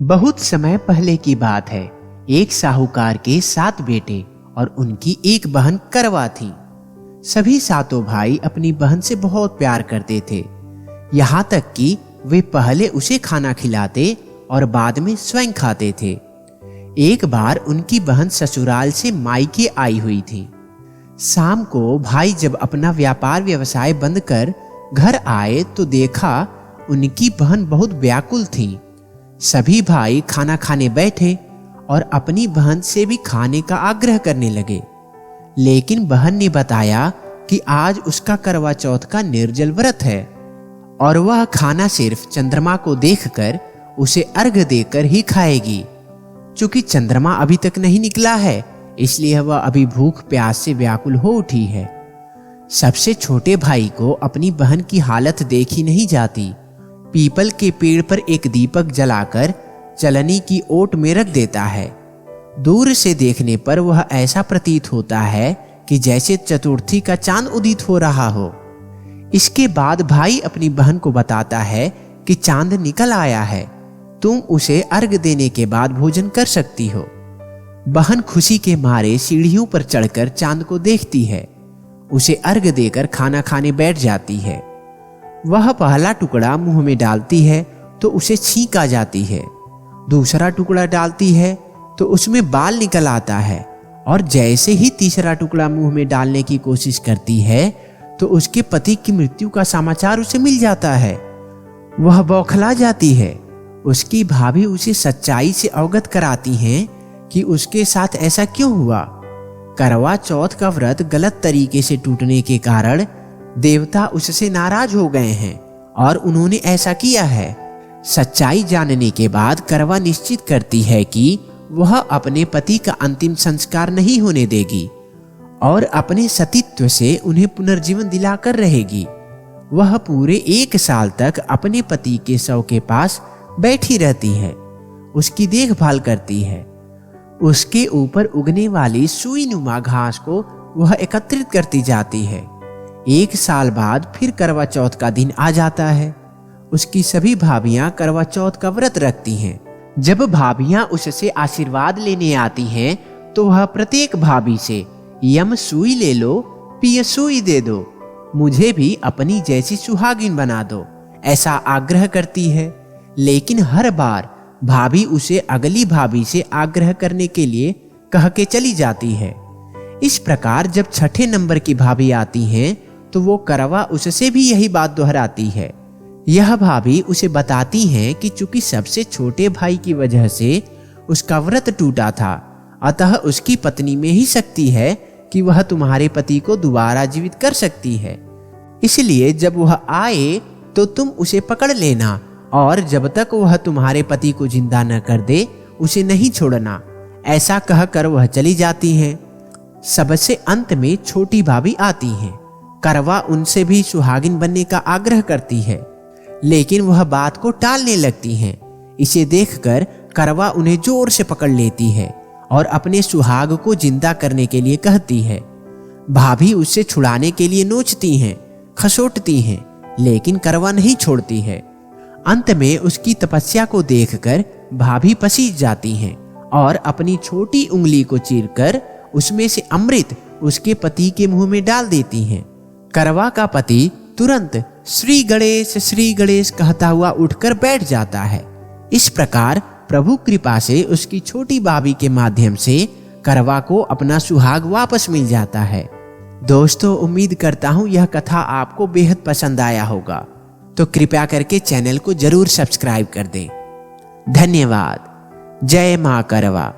बहुत समय पहले की बात है। एक साहूकार के 7 बेटे और उनकी एक बहन करवा थी। सभी सातों भाई अपनी बहन से बहुत प्यार करते थे, यहाँ तक कि वे पहले उसे खाना खिलाते और बाद में स्वयं खाते थे। एक बार उनकी बहन ससुराल से मायके आई हुई थी। शाम को भाई जब अपना व्यापार व्यवसाय बंद कर घर आए तो देखा उनकी बहन बहुत व्याकुल थी। सभी भाई खाना खाने बैठे और अपनी बहन से भी खाने का आग्रह करने लगे, लेकिन बहन ने बताया कि आज उसका करवा चौथ का निर्जल व्रत है और वह खाना सिर्फ चंद्रमा को देखकर उसे अर्घ देकर ही खाएगी। चूंकि चंद्रमा अभी तक नहीं निकला है, इसलिए वह अभी भूख प्यास से व्याकुल हो उठी है। सबसे छोटे भाई को अपनी बहन की हालत देखी नहीं जाती। पीपल के पेड़ पर एक दीपक जलाकर चलनी की ओट में रख देता है। दूर से देखने पर वह ऐसा प्रतीत होता है कि जैसे चतुर्थी का चांद उदित हो रहा हो। इसके बाद भाई अपनी बहन को बताता है कि चांद निकल आया है, तुम उसे अर्घ देने के बाद भोजन कर सकती हो। बहन खुशी के मारे सीढ़ियों पर चढ़कर चांद को देखती है, उसे अर्घ देकर खाना खाने बैठ जाती है। वह पहला टुकड़ा मुंह में डालती है तो उसे छींक आ जाती है, दूसरा टुकड़ा डालती है तो उसमें बाल निकल आता है, और जैसे ही तीसरा टुकड़ा मुंह में डालने की कोशिश करती है तो उसके पति की मृत्यु का समाचार उसे मिल जाता है। वह बौखला जाती है। उसकी भाभी उसे सच्चाई से अवगत कराती हैं कि उसके साथ ऐसा क्यों हुआ। करवा चौथ का व्रत गलत तरीके से टूटने के कारण देवता उससे नाराज हो गए हैं और उन्होंने ऐसा किया है। सच्चाई जानने के बाद करवा निश्चित करती है कि वह अपने पति का अंतिम संस्कार नहीं होने देगी और अपने सतीत्व से उन्हें पुनर्जीवन दिलाकर रहेगी। वह पूरे 1 साल तक अपने पति के शव के पास बैठी रहती है, उसकी देखभाल करती है। उसके ऊपर उगने वाली सुई नुमा घास को वह एकत्रित करती जाती है। 1 साल बाद फिर करवा चौथ का दिन आ जाता है। उसकी सभी भाभियां करवा चौथ का व्रत रखती हैं। जब भाभियां उससे आशीर्वाद लेने आती हैं तो वह प्रत्येक भाभी से यम सुई ले लो, पिय सुई दे दो, मुझे भी अपनी जैसी सुहागिन बना दो, ऐसा आग्रह करती है। लेकिन हर बार भाभी उसे अगली भाभी से आग्रह करने के लिए कह के चली जाती है। इस प्रकार जब 6ठे नंबर की भाभी आती हैं तो वो करवा उससे भी यही बात दोहराती है। यह भाभी उसे बताती हैं कि चूंकि सबसे छोटे भाई की वजह से उसका व्रत टूटा था, अतः उसकी पत्नी में ही शक्ति है कि वह तुम्हारे पति को दोबारा जीवित कर सकती है। इसलिए जब वह आए तो तुम उसे पकड़ लेना और जब तक वह तुम्हारे पति को जिंदा न कर दे उसे नहीं छोड़ना। ऐसा कहकर वह चली जाती हैं। सबसे अंत में छोटी भाभी आती हैं। करवा उनसे भी सुहागिन बनने का आग्रह करती है, लेकिन वह बात को टालने लगती हैं। इसे देखकर करवा उन्हें जोर से पकड़ लेती है और अपने सुहाग को जिंदा करने के लिए कहती है। भाभी उससे छुड़ाने के लिए नोचती हैं, खसोटती हैं, लेकिन करवा नहीं छोड़ती है। अंत में उसकी तपस्या को देखकर भाभी पसीज जाती हैं और अपनी छोटी उंगली को चीरकर उसमें से अमृत उसके पति के मुंह में डाल देती हैं। करवा का पति तुरंत श्री गणेश कहता हुआ उठकर बैठ जाता है। इस प्रकार प्रभु कृपा से उसकी छोटी भाभी के माध्यम से करवा को अपना सुहाग वापस मिल जाता है। दोस्तों, उम्मीद करता हूँ यह कथा आपको बेहद पसंद आया होगा, तो कृपया करके चैनल को जरूर सब्सक्राइब कर दें। धन्यवाद। जय मां करवा।